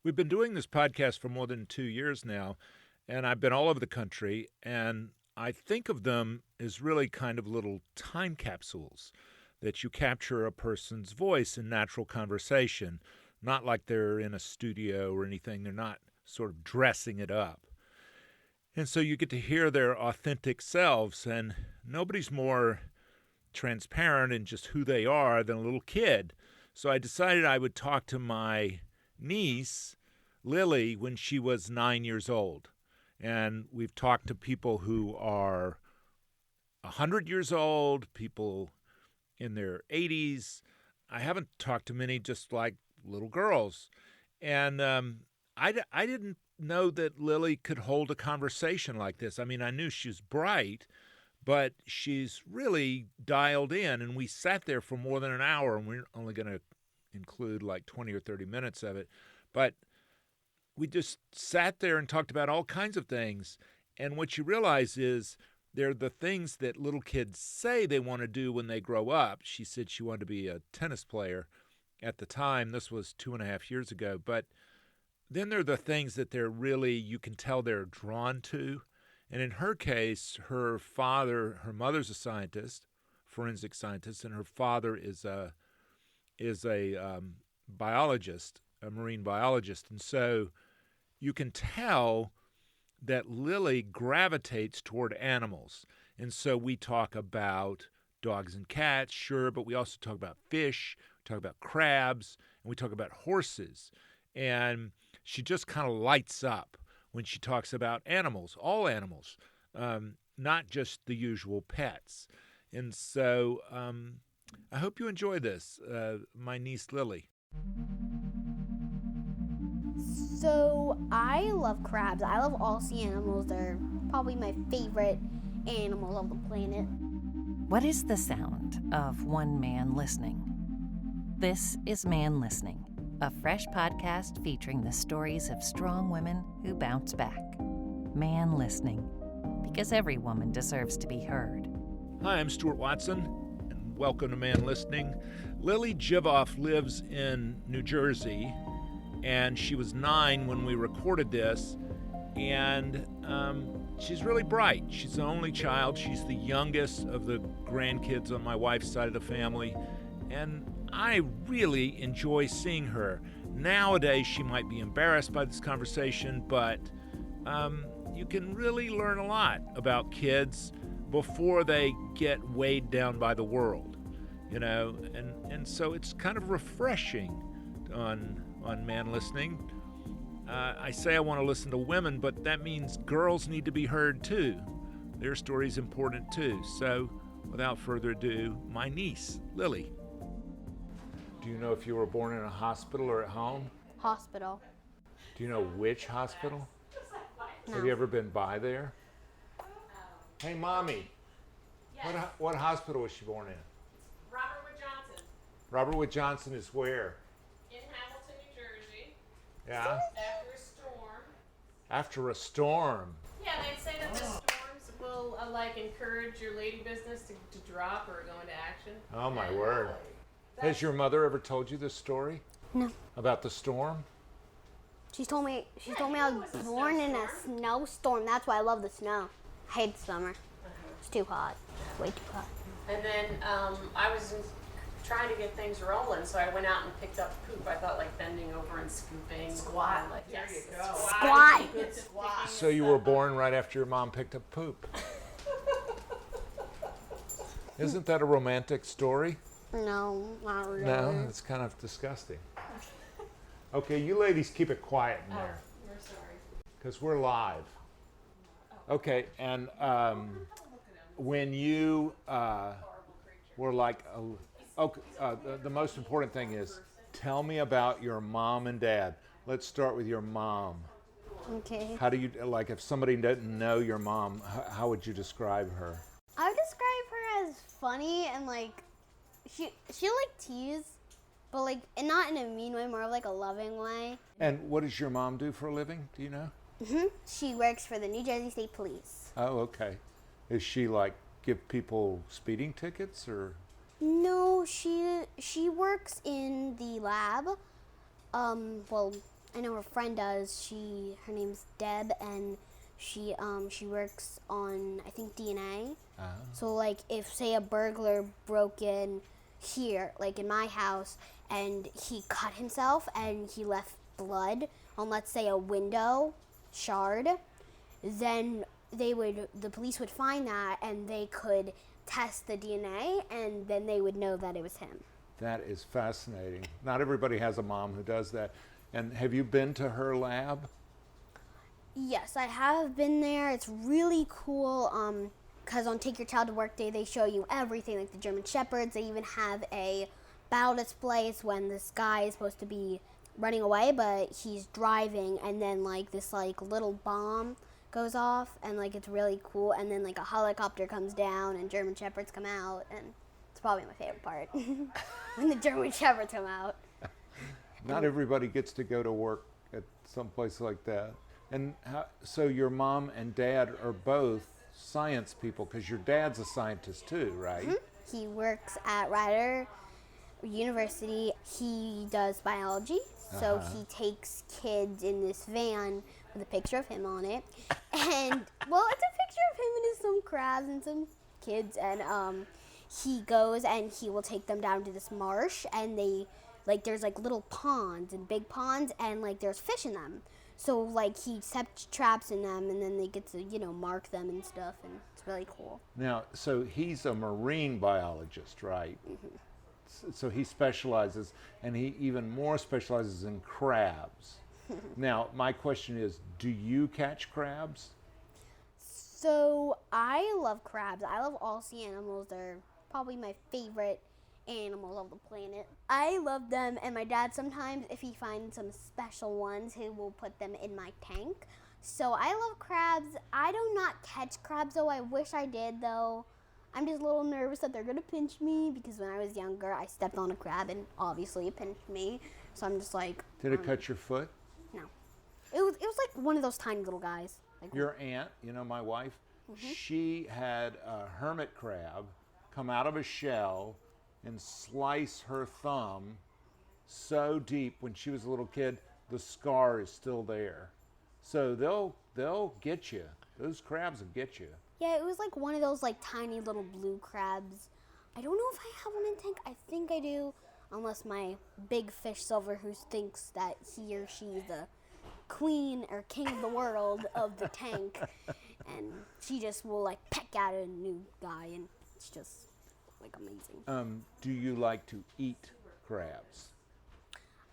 We've been doing this podcast for more than 2 years now, and I've been all over the country, and I think of them as really kind of little time capsules that you capture a person's voice in natural conversation, not like they're in a studio or anything. They're not sort of dressing it up. And so you get to hear their authentic selves, and nobody's more transparent in just who they are than a little kid. So I decided I would talk to my niece, Lily, when she was 9 years old. And we've talked to people who are 100 years old, people in their 80s. I haven't talked to many just like little girls. And I didn't know that Lily could hold a conversation like this. I mean, I knew she was bright, but she's really dialed in. And we sat there for more than an hour, and we're only going to include like 20 or 30 minutes of it. But we just sat there and talked about all kinds of things. And what you realize is they're the things that little kids say they want to do when they grow up. She said she wanted to be a tennis player at the time. This was 2.5 years ago. But then they're the things that they're really, you can tell they're drawn to. And in her case, her mother's a scientist, forensic scientist, and her father is a biologist, a marine biologist. And so you can tell that Lily gravitates toward animals. And so we talk about dogs and cats, sure, but we also talk about fish, we talk about crabs, and we talk about horses. And she just kind of lights up when she talks about animals, all animals, not just the usual pets. And so I hope you enjoy this, my niece Lily. So I love crabs. I love all sea animals. They're probably my favorite animals on the planet. What is the sound of one man listening? This is Man Listening, a fresh podcast featuring the stories of strong women who bounce back. Man Listening, because every woman deserves to be heard. Hi, I'm Stuart Watson, and welcome to Man Listening. Lily Jivoff lives in New Jersey, and she was 9 when we recorded this, and she's really bright. She's the only child. She's the youngest of the grandkids on my wife's side of the family, and I really enjoy seeing her. Nowadays, she might be embarrassed by this conversation, but you can really learn a lot about kids before they get weighed down by the world, you know, and so it's kind of refreshing on Man Listening. I say I want to listen to women, but that means girls need to be heard too. Their story's important too. So without further ado, my niece, Lily. Do you know if you were born in a hospital or at home? Hospital. Do you know which hospital? No. Have you ever been by there? Hey, Mommy. Yes. What hospital was she born in? Robert Wood Johnson Robert Wood Johnson is where? in Hamilton, New Jersey, Yeah? after a storm. After a storm. Yeah, they say that the storms will encourage your lady business to drop or go into action. Oh, my word. Has your mother ever told you this story? No. About the storm? She told me I was born in a snowstorm. That's why I love the snow. I hate the summer. It's too hot. Way too hot. And then I was trying to get things rolling, so I went out and picked up poop. I thought like bending over and scooping. Squat. There Yes, you go. Squat. Good squat. So you were born right after your mom picked up poop. Isn't that a romantic story? No, not really. No, it's kind of disgusting. Okay, you ladies keep it quiet in there, We're sorry. because we're live. Okay, and when you were like, the most important thing is, tell me about your mom and dad. Let's start with your mom. Okay. How do you, like, if somebody doesn't know your mom, how would you describe her? I would describe her as funny and like she like tease, but like and not in a mean way, more of like a loving way. And what does your mom do for a living? Do you know? She works for the New Jersey State Police. Oh, okay. Is she like give people speeding tickets or? No, she works in the lab. Well, I know her friend does. Her name's Deb, and she works on, I think, DNA. So like if say a burglar broke in here, like in my house, and he cut himself and he left blood on, let's say, a window shard, then the police would find that and they could test the DNA, and then they would know that it was him. That is fascinating. Not everybody has a mom who does that. And have you been to her lab? Yes, I have been there. It's really cool. Because on Take Your Child to Work Day, they show you everything, like the German Shepherds. They even have a battle display. It's when this guy is supposed to be running away, but he's driving, and then like this like little bomb goes off, and like it's really cool. And then like a helicopter comes down, and German Shepherds come out, and it's probably my favorite part when the German Shepherds come out. Not everybody gets to go to work at some place like that. And so your mom and dad are both science people, because your dad's a scientist too, right? Mm-hmm. He works at Rider University. He does biology, so he takes kids in this van with a picture of him on it. And, well, it's a picture of him and some crabs and some kids. And he goes and he will take them down to this marsh, and there's like little ponds and big ponds, and like there's fish in them. So like he sets traps in them, and then they get to, mark them and stuff, and it's really cool. Now, so he's a marine biologist, right? Mm-hmm. So he specializes, and he even more specializes in crabs. Now, my question is, do you catch crabs? So I love crabs. I love all sea animals. They're probably my favorite animals of the planet. I love them, and my dad sometimes, if he finds some special ones, he will put them in my tank. So I love crabs. I do not catch crabs, though. I wish I did, though. I'm just a little nervous that they're gonna pinch me, because when I was younger, I stepped on a crab and obviously it pinched me. So I'm just like, Did it cut your foot? no. It was like one of those tiny little guys. Like, Your aunt, my wife, she had a hermit crab come out of a shell and slice her thumb so deep when she was a little kid, the scar is still there. So they'll get you. Those crabs will get you. yeah, it was like one of those like tiny little blue crabs. I don't know if I have one in tank. I think I do, unless my big fish silver, who thinks that he or she is the queen or king of the world of the tank, and she just will like peck at a new guy, and it's just like amazing. Do you like to eat crabs?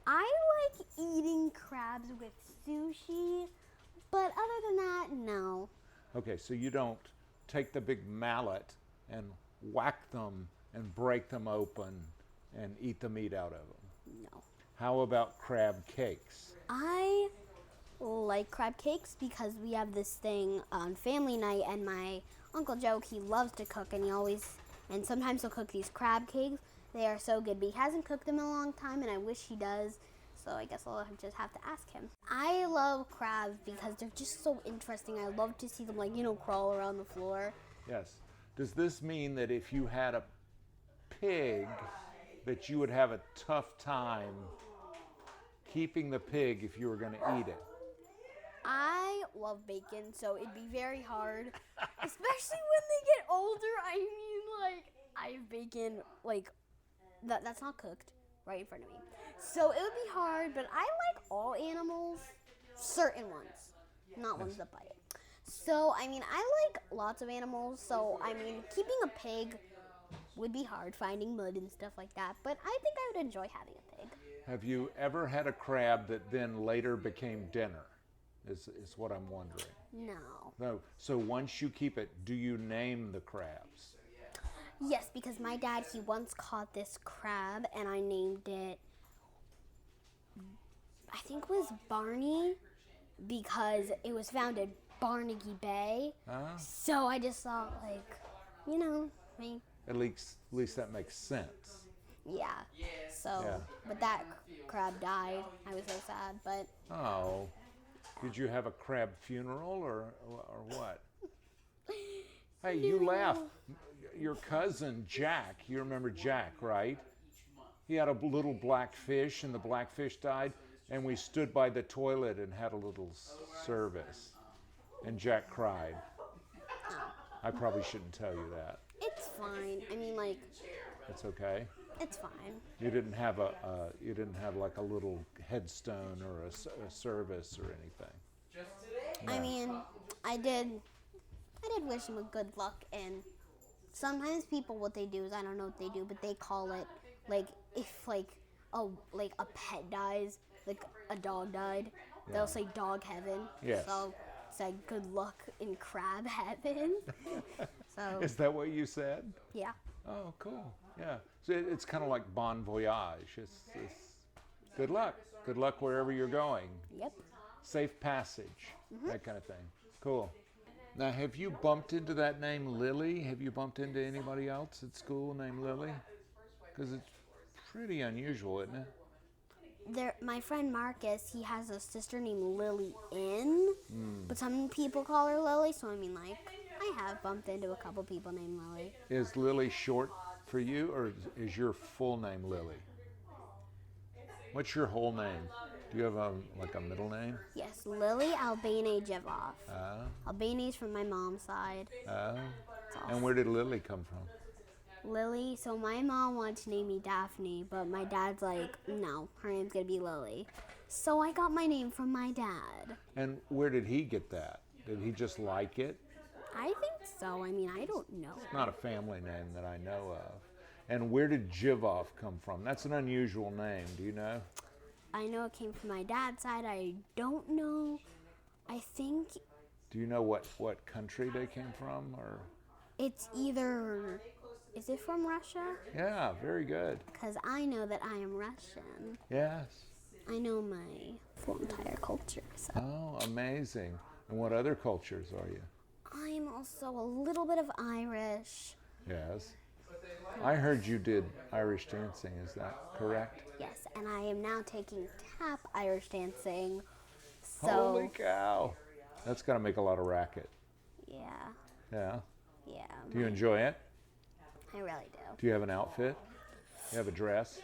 I like eating crabs with sushi, but other than that, no. Okay, so you don't take the big mallet and whack them and break them open and eat the meat out of them. No. How about crab cakes? I like crab cakes because we have this thing on family night, and my Uncle Joe, he loves to cook, and sometimes he'll cook these crab cakes. They are so good, but he hasn't cooked them in a long time, and I wish he does. So I guess I'll just have to ask him. I love crabs because they're just so interesting. I love to see them crawl around the floor. Yes. Does this mean that if you had a pig, that you would have a tough time keeping the pig if you were going to eat it? I love bacon, so it'd be very hard, especially when they get older. I mean, I have bacon, that's not cooked right in front of me. So it would be hard, but I like all animals, certain ones, not ones that bite. So, I like lots of animals, so, keeping a pig would be hard, finding mud and stuff like that, but I think I would enjoy having a pig. Have you ever had a crab that then later became dinner, is what I'm wondering. No. No. So once you keep it, do you name the crabs? Yes, because my dad, he once caught this crab, and I named it, I think it was Barney, because it was found in Barnegie Bay. So I just thought, At least that makes sense. yeah. So, Yeah. but that crab died. I was so sad, but Oh. Did you have a crab funeral or what? Hey, you laugh. Your cousin Jack, you remember Jack, right? He had a little black fish, and the black fish died, and we stood by the toilet and had a little service, and Jack cried. I probably shouldn't tell you that. It's fine. I mean, like, It's okay. it's fine. You didn't have like a little headstone or a service or anything. I mean, I did wish him a good luck, and sometimes people, what they do is, I don't know what they do, but they call it, like, if like a pet dies, like a dog died, they'll say dog heaven. Yes. So it's like good luck in crab heaven. So Is that what you said? yeah. Oh, cool. Yeah. So it's kind of like bon voyage. It's good luck. Good luck wherever you're going. Yep. Safe passage. That kind of thing. Cool. Now, have you bumped into that name Lily? Have you bumped into anybody else at school named Lily? Because it's pretty unusual, isn't it? My friend Marcus, he has a sister named Lily N, but some people call her Lily, so I mean, like, I have bumped into a couple people named Lily. Is Lily short for you, or is your full name Lily? What's your whole name? Do you have a middle name? Yes, Lily Albane Jevov. Oh. Albane's from my mom's side. Oh. It's awesome. And where did Lily come from? Lily, so my mom wanted to name me Daphne, but my dad's like, no, her name's gonna be Lily. So I got my name from my dad. And where did he get that? Did he just like it? I think so. I mean, I don't know. Not a family name that I know of. And where did Jivov come from? That's an unusual name. Do you know? I know it came from my dad's side. I don't know. I think Do you know what country they came from? Or it's either, is it from Russia? yeah, very good. Because I know that I am Russian. Yes. I know my full entire culture. So. Oh, amazing. And what other cultures are you? I'm also a little bit of Irish. Yes. I heard you did Irish dancing. Is that correct? Yes, and I am now taking tap Irish dancing. So, Holy cow. That's got to make a lot of racket. yeah, Yeah. yeah. Do you enjoy it? I really do. Do you have an outfit? You have a dress?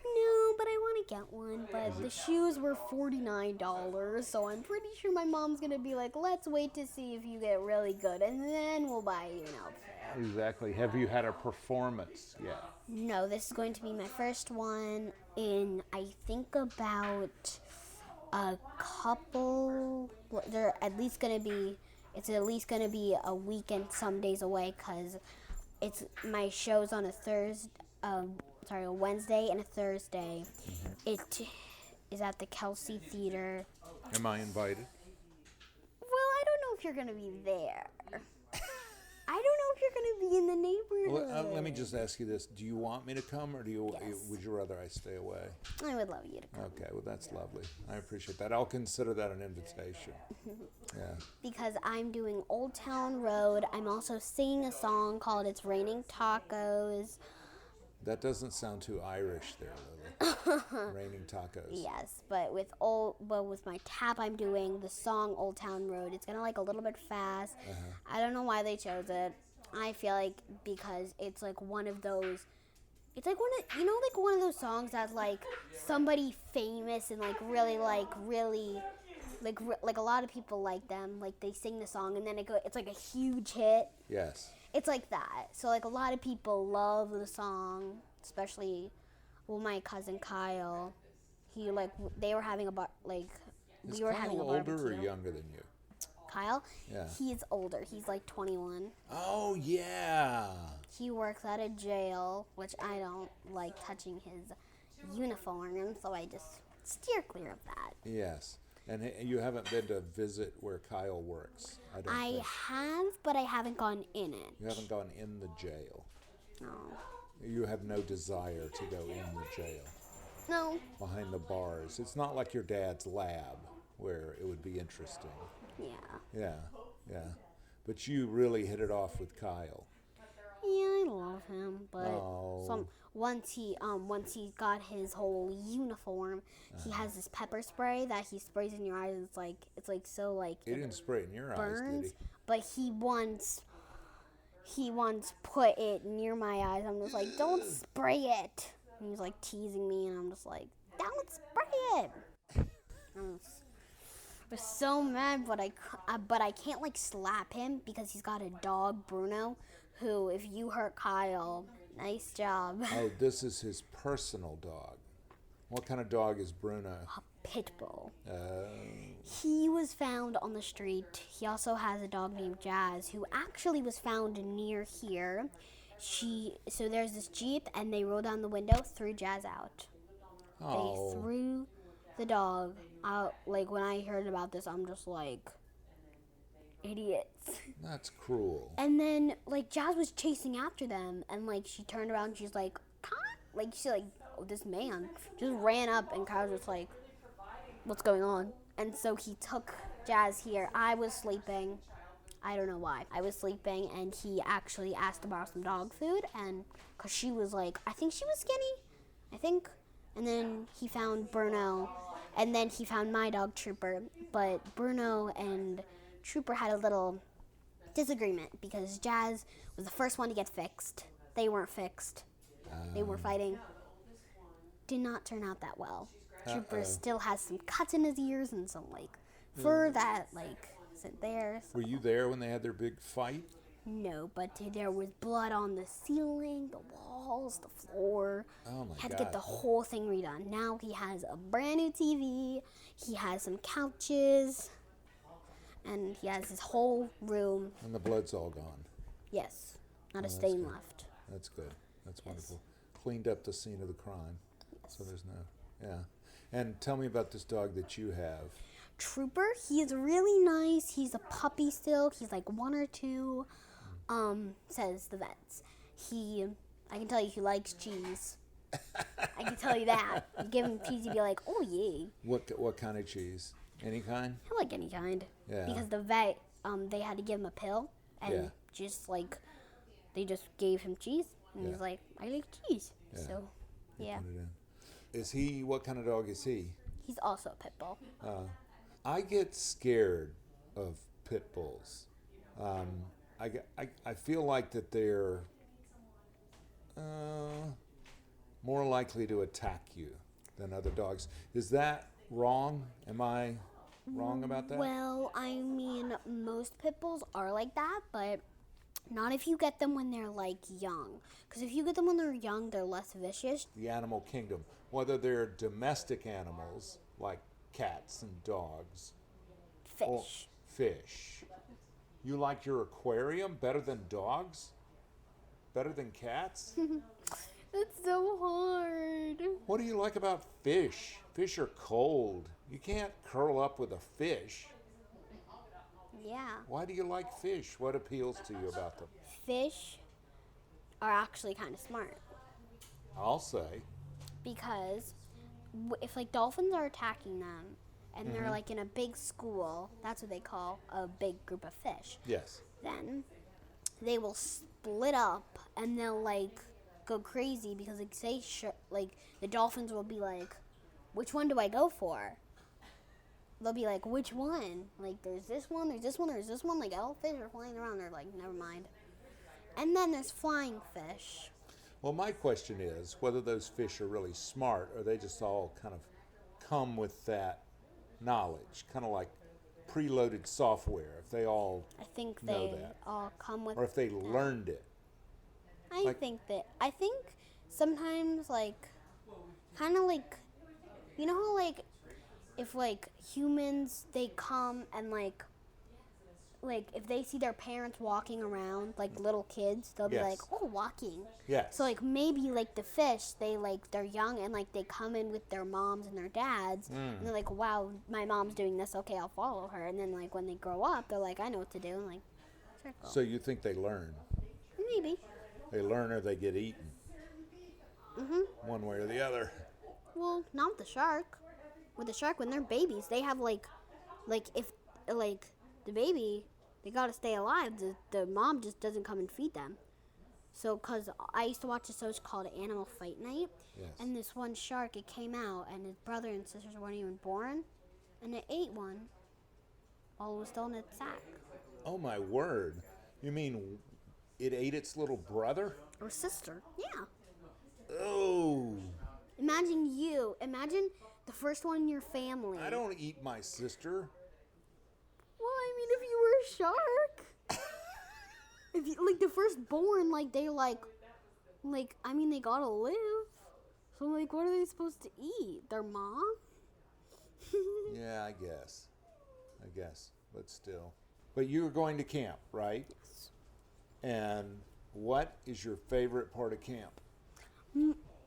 No, but I want to get one. But the shoes were $49, so I'm pretty sure my mom's going to be like, let's wait to see if you get really good, and then we'll buy you an outfit. Exactly. Have you had a performance yet? No, this is going to be my first one in, I think, about a couple. They're at least going to be. It's at least going to be a weekend, some days away, because it's my show's on a a Wednesday and a Thursday. It is at the Kelsey Theater. Am I invited? Well, I don't know if you're going to be there. I don't know if you're going to be in the neighborhood. Well, let me just ask you this. Do you want me to come, or Yes. would you rather I stay away? I would love you to come. Okay, well, that's lovely. I appreciate that. I'll consider that an invitation. Yeah. Because I'm doing Old Town Road. I'm also singing a song called It's Raining Tacos. That doesn't sound too Irish there, Lily. Raining tacos. Yes, but with my tap, I'm doing the song Old Town Road. It's kind of like a little bit fast. I don't know why they chose it. I feel like because it's like one of those. It's like one of those songs that's like somebody famous and like really like a lot of people like them. Like they sing the song and then it's like a huge hit. Yes. It's like that. So like a lot of people love the song, especially my cousin Kyle. He they were having Is we were Kyle having a older barbecue. or younger than you? Kyle? Yeah. He's older. He's like 21. Oh, yeah. He works at a jail, which I don't like touching his uniform, so I just steer clear of that. Yes. And you haven't been to visit where Kyle works, I don't I think. have, but I haven't gone in it. You haven't gone in the jail. No. You have no desire to go in the jail, No. behind the bars. It's not like your dad's lab, where it would be interesting. Yeah. Yeah. But you really hit it off with Kyle. Yeah, I love him, but Oh. once he got his whole uniform, he has this pepper spray that he sprays in your eyes. It's like so like He didn't spray it in your eyes, burns, did he? but he once put it near my eyes. I'm just like, don't spray it. And he's like teasing me, and I'm just like, don't spray it. I was so mad, but I can't like slap him because he's got a dog, Bruno, who if you hurt Kyle, nice job. Oh, this is his personal dog. What kind of dog is Bruno? Pit bull. Oh. He was found on the street. He also has a dog named Jazz, who actually was found near here. So there's this Jeep, and they rolled down the window, threw Jazz out. Oh. They threw the dog out. Like, when I heard about this, I'm just like, idiots. That's cruel. And then, like, Jazz was chasing after them, and, like, she turned around, and she's like, oh, this man just ran up, and Kyle's just like, what's going on? And so he took Jazz here. I was sleeping. I don't know why. I was sleeping, and he actually asked to borrow some dog food, and because she was like, I think she was skinny, And then he found Bruno, and then he found my dog, Trooper. But Bruno and Trooper had a little disagreement because Jazz was the first one to get fixed. They weren't fixed. They were fighting. Did not turn out that well. Trooper still has some cuts in his ears and some like fur that like isn't there. Were you there when they had their big fight? No, but there was blood on the ceiling, the walls, the floor. Oh my Had God. to get the whole thing redone. Now he has a brand new TV. He has some couches, and he has his whole room. And the blood's all gone. Yes, not a that's stain good. left. That's good. That's wonderful. Cleaned up the scene of the crime. So there's no, yeah. And tell me about this dog that you have. Trooper, he's really nice. He's a puppy still. He's like 1 or 2, says the vets. I can tell you he likes cheese. I can tell you that. You give him cheese, he'd be like, oh yeah. What kind of cheese? Any kind? I like any kind. Yeah. Because the vet, they had to give him a pill, and Yeah. just like, they just gave him cheese, and Yeah. he's like, I like cheese. Yeah. So, yeah. Put it in. What kind of dog is he? He's also a pit bull. I get scared of pit bulls. I feel like that they're more likely to attack you than other dogs. Is that wrong? Am I wrong about that? Well, I mean, most pit bulls are like that, but not if you get them when they're like young. Because if you get them when they're young, they're less vicious. The animal kingdom, whether they're domestic animals like cats and dogs, or Fish. fish. You like your aquarium better than dogs? Better than cats? It's so hard. What do you like about fish? Fish are cold. You can't curl up with a fish. Yeah. Why do you like fish? What appeals to you about them? Fish are actually kind of smart. I'll say. Because if like dolphins are attacking them and they're like in a big school, that's what they call a big group of fish. Yes. Then they will split up and they'll like go crazy because like like the dolphins will be like, which one do I go for? They'll be like, which one? Like there's this one, there's this one, there's this one. Like all fish are flying around. They're like, never mind. And then there's flying fish. Well, my question is whether those fish are really smart or they just all kind of come with that knowledge, kind of like preloaded software, if they all I think know they that. all come with Or if they that. learned it. I think sometimes like kind of like, you know how like if like humans they come and like if they see their parents walking around like little kids, they'll be Yes. like, oh, walking. Yes. So like maybe like the fish, they're young and like they come in with their moms and their dads and they're like, wow, my mom's doing this, okay, I'll follow her. And then like when they grow up, they're like, I know what to do, and like circle. So you think they learn? Maybe. They learn or they get eaten? One way or the other. Well, not with the shark. With the shark, when they're babies, they have like if like the baby, they gotta stay alive. The mom just doesn't come and feed them. So, cause I used to watch a show called Animal Fight Night, Yes. and this one shark, it came out, and his brother and sisters weren't even born, and it ate one. While it was still in its sack. Oh my word. You mean it ate its little brother? Or sister, yeah. Oh. Imagine The first one in your family. I don't eat my sister. Well, I mean, if you were a shark. If you, like, the firstborn, like, they, I mean, they gotta live. So, like, what are they supposed to eat? Their mom? Yeah, I guess. But still. But you were going to camp, right? Yes. And what is your favorite part of camp?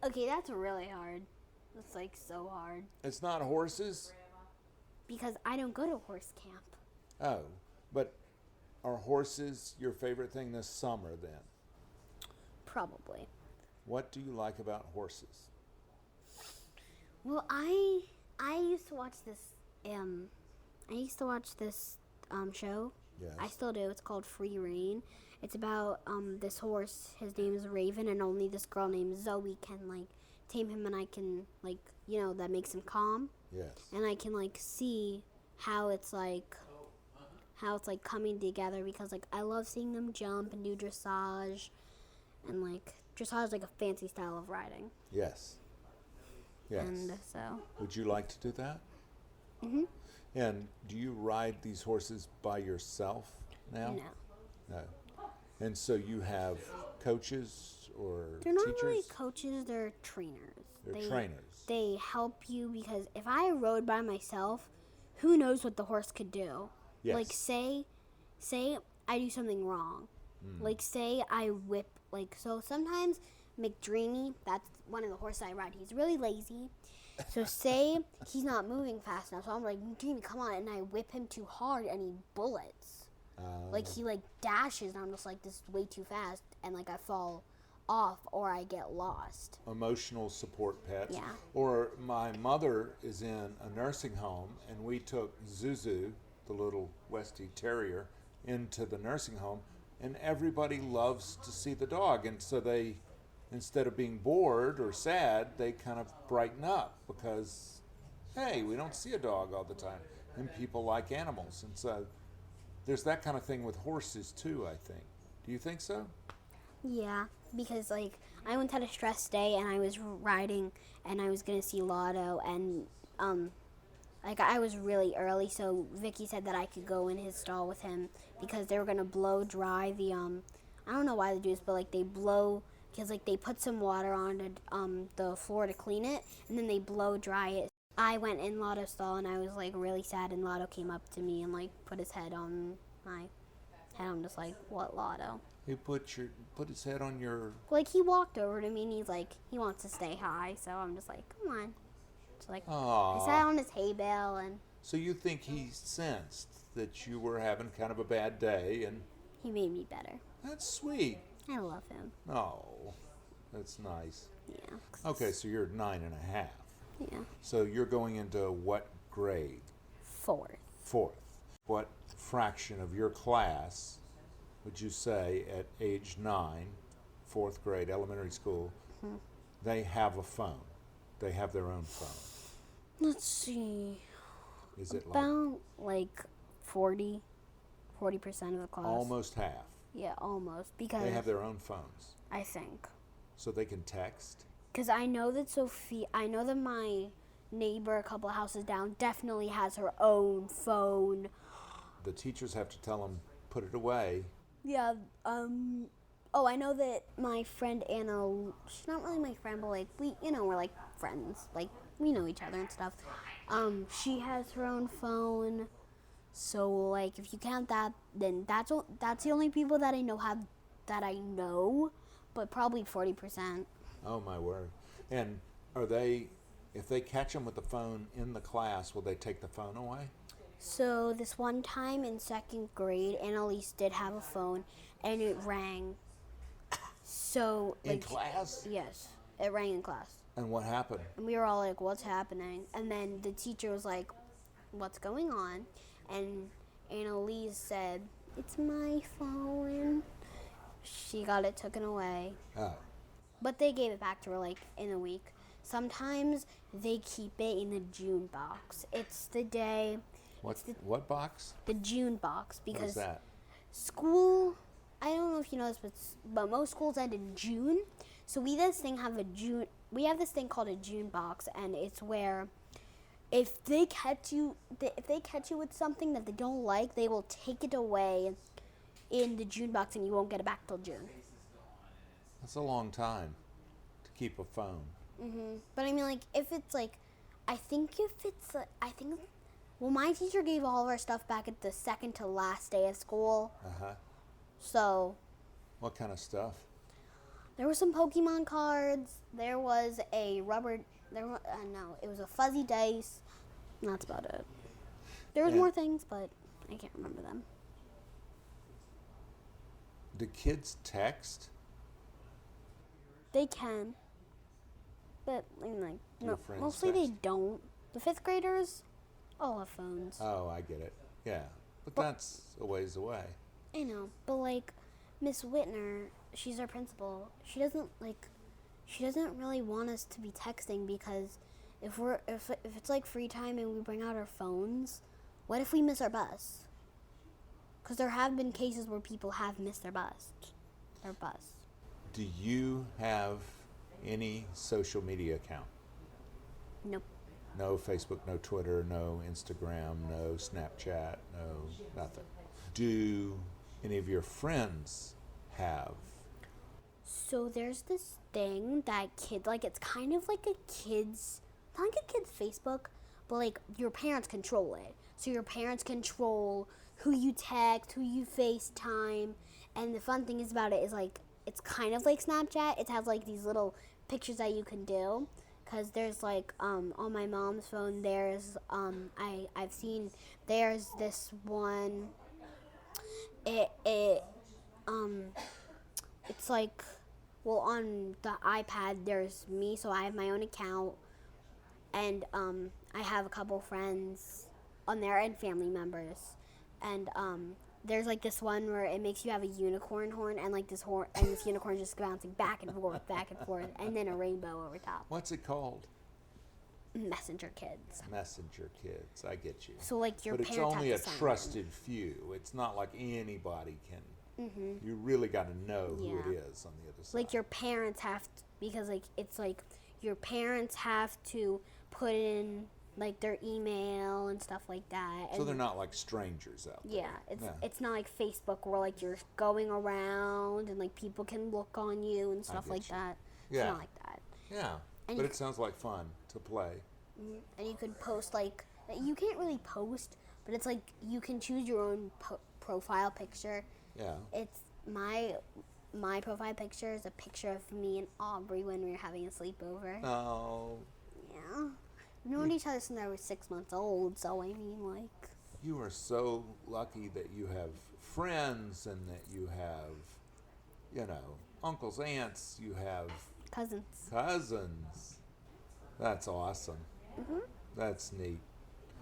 Okay, that's really hard. That's, like, so hard. It's not horses? Because I don't go to horse camp. Oh, but are horses your favorite thing this summer then? Probably. What do you like about horses? Well, I used to watch this show. Yes. I still do. It's called Free Rein. It's about this horse. His name is Raven, and only this girl named Zoe can like tame him, and I can like that makes him calm. Yes. And I can like see how it's like coming together because like I love seeing them jump and do dressage, and like dressage is like a fancy style of riding. Yes. Yes. And so. Would you like to do that? Mhm. And do you ride these horses by yourself now? No. No. And so you have coaches or They're not teachers? really coaches, they're trainers. They're trainers. They help you because if I rode by myself, who knows what the horse could do? Yes. Like say I do something wrong. Like say I whip so sometimes McDreamy, that's one of the horses I ride, he's really lazy. So say he's not moving fast enough, so I'm like, McDreamy, come on, and I whip him too hard and he bullets. Like he dashes and I'm just like, this is way too fast, and like I fall off or I get lost. Emotional support pets. Yeah. Or my mother is in a nursing home and we took Zuzu, the little Westie Terrier, into the nursing home, and everybody loves to see the dog, and so they, instead of being bored or sad, they kind of brighten up because, hey, we don't see a dog all the time, and people like animals, and so there's that kind of thing with horses too, I think. Do you think so? Yeah, because like I once had a stress day and I was riding and I was gonna see Lotto, and I was really early, so Vicky said that I could go in his stall with him because they were gonna blow dry the I don't know why they do this, but like they blow because like they put some water on the floor to clean it, and then they blow dry it. I went in Lotto's stall and I was like really sad, and Lotto came up to me and like put his head on my head. I'm just like, what, Lotto? He put his head on your... Like he walked over to me and he's like, he wants to stay high, so I'm just like, come on. So like I sat on his hay bale, and So you think he sensed that you were having kind of a bad day, and he made me better. that's sweet. I love him. Oh, that's nice. Yeah. Okay, so you're 9.5. Yeah. So you're going into what grade? 4th. 4th. What fraction of your class would you say at age 9, 4th grade, elementary school, they have a phone? They have their own phone. Let's see. Is it About like 40% of the class. almost half? Yeah, almost. Because They have their own phones, I think. so they can text? Because I know that my neighbor a couple houses down definitely has her own phone. The teachers have to tell them, put it away. Yeah, oh, I know that my friend Anna, she's not really my friend, but like we're like friends, like we know each other and stuff. She has her own phone, so like if you count that, then that's the only people that I know, but probably 40%. Oh my word. And are they, if they catch them with the phone in the class, will they take the phone away? So this one time in 2nd grade, Annalise did have a phone, and it rang. So In like, class? yes, it rang in class. And what happened? And we were all like, what's happening? And then the teacher was like, what's going on? And Annalise said, it's my phone. She got it taken away. Oh. But they gave it back to her like in a week. Sometimes they keep it in the June box. It's the day, What box? the June box, What is because that? school, I don't know if you know this, but most schools end in June. So we have this thing called a June box, and it's where if they catch you with something that they don't like, they will take it away in the June box, and you won't get it back till June. That's a long time to keep a phone. But I mean, like, if it's like, well, my teacher gave all of our stuff back at the second to last day of school. So What kind of stuff? there were some Pokemon cards. There was a rubber. It was a fuzzy dice. And that's about it. There was Yeah. more things, but I can't remember them. Do kids text? They can, but I mean, like, Do your friends mostly they text? don't. The fifth graders all have phones. Oh, I get it. Yeah. But that's a ways away. I know, but like Miss Whitner, she's our principal. She doesn't really want us to be texting, because if it's like free time and we bring out our phones, what if we miss our bus? Because there have been cases where people have missed their bus. Do you have any social media account? Nope. No Facebook, no Twitter, no Instagram, no Snapchat, no nothing. Do any of your friends have? So there's this thing that it's kind of like a kid's, not like a kid's Facebook, but like your parents control it. So your parents control who you text, who you FaceTime, and the fun thing is about it is like, it's kind of like Snapchat. It has like these little pictures that you can do. Cause there's like on my mom's phone there's I've seen there's this one. It's like, well, on the iPad there's me, so I have my own account, and I have a couple friends on there and family members, and there's like this one where it makes you have a unicorn horn, and like this unicorn just bouncing back and forth, and then a rainbow over top. What's it called? Messenger Kids. Messenger Kids. I get you. So like your But it's parents only have a to sign trusted few. It's not like anybody can. You really got to know who Yeah. it is on the other side. like your parents have to, because like it's like your parents have to put in like their email and stuff like that. So And they're not like strangers out there. yeah, Yeah. it's not like Facebook where like you're going around and like people can look on you and stuff get like you. that. Yeah. It's not like that. Yeah. And But you it sounds like fun to play. And you could post like, you can't really post, but it's like you can choose your own profile picture. Yeah. It's my profile picture is a picture of me and Aubrey when we were having a sleepover. Oh, Yeah. We've known each other since I was 6 months old, so I mean, like, you are so lucky that you have friends and that you have, uncles, aunts, you have cousins. cousins. That's awesome. That's neat.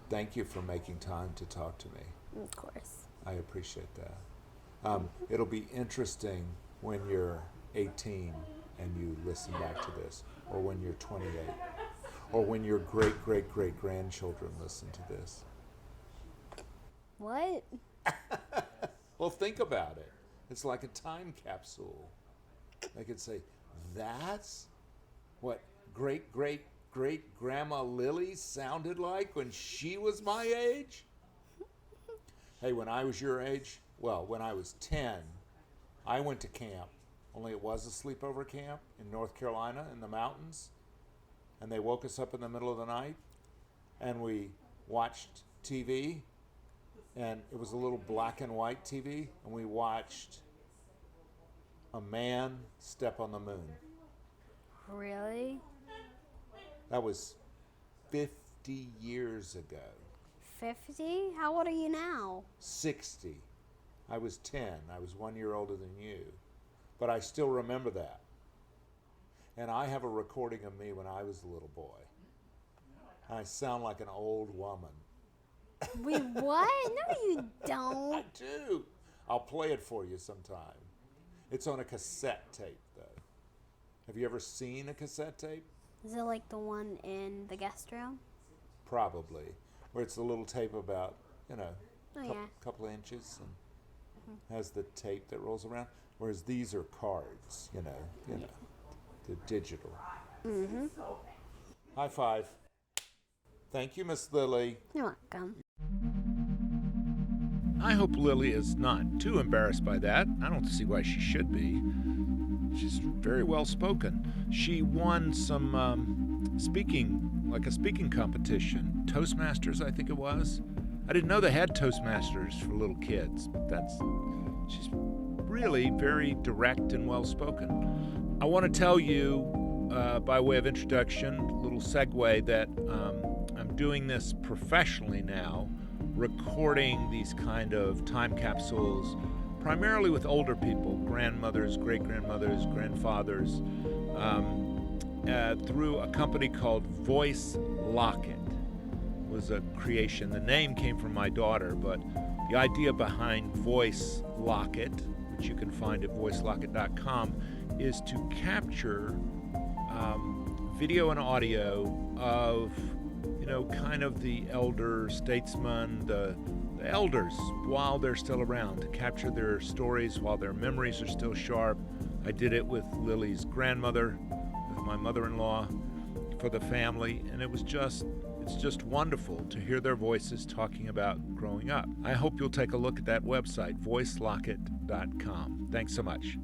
Thank you for making time to talk to me. Of course. I appreciate that. It'll be interesting when you're 18 and you listen back to this, or when you're 28, or when your great-great-great-grandchildren listen to this. What? Well, think about it. It's like a time capsule. They could say, that's what great-great-great-grandma Lily sounded like when she was my age? Hey, when I was your age, when I was 10, I went to camp, only it was a sleepover camp in North Carolina in the mountains, and they woke us up in the middle of the night, and we watched TV, and it was a little black and white TV, and we watched a man step on the moon. Really? That was 50 years ago. 50? How old are you now? 60. I was 10. I was 1 year older than you. But I still remember that. And I have a recording of me when I was a little boy. I sound like an old woman. Wait, what? No, you I don't. do. I'll play it for you sometime. It's on a cassette tape, though. Have you ever seen a cassette tape? Is it like the one in the guest room? Probably. Where it's a little tape about, Oh, yeah. couple of inches and has the tape that rolls around. Whereas these are cards, they're digital. High five. Thank you, Miss Lily. You're welcome. I hope Lily is not too embarrassed by that. I don't see why she should be. She's very well spoken. She won some speaking competition. Toastmasters, I think it was. I didn't know they had Toastmasters for little kids, but she's really very direct and well spoken. I want to tell you, by way of introduction, a little segue, that I'm doing this professionally now, recording these kind of time capsules, primarily with older people, grandmothers, great-grandmothers, grandfathers, through a company called Voice Locket. It was a creation. The name came from my daughter, but the idea behind Voice Locket, which you can find at voicelocket.com, is to capture video and audio of, kind of the elder statesmen, the elders, while they're still around, to capture their stories while their memories are still sharp. I did it with Lily's grandmother, with my mother-in-law, for the family, and it's just wonderful to hear their voices talking about growing up. I hope you'll take a look at that website, voicelocket.com. Thanks so much.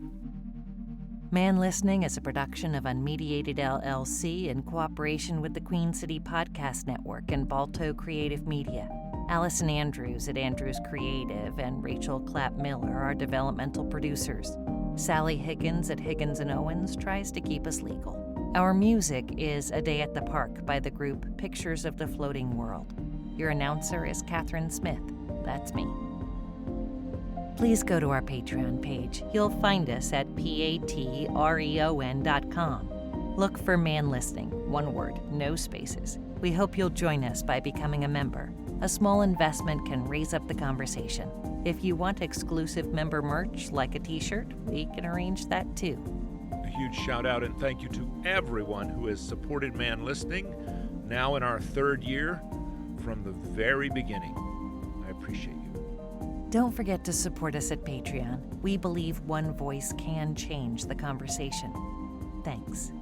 Man Listening is a production of Unmediated LLC in cooperation with the Queen City Podcast Network and Balto Creative Media. Allison Andrews at Andrews Creative and Rachel Clapp Miller are developmental producers. Sally Higgins at Higgins & Owens tries to keep us legal. Our music is A Day at the Park by the group Pictures of the Floating World. Your announcer is Catherine Smith. That's me. Please go to our Patreon page. You'll find us at patreon.com. Look for Man Listening, one word, no spaces. We hope you'll join us by becoming a member. A small investment can raise up the conversation. If you want exclusive member merch, like a t-shirt, we can arrange that too. A huge shout out and thank you to everyone who has supported Man Listening, now in our third year, from the very beginning. I appreciate you. Don't forget to support us at Patreon. We believe one voice can change the conversation. Thanks.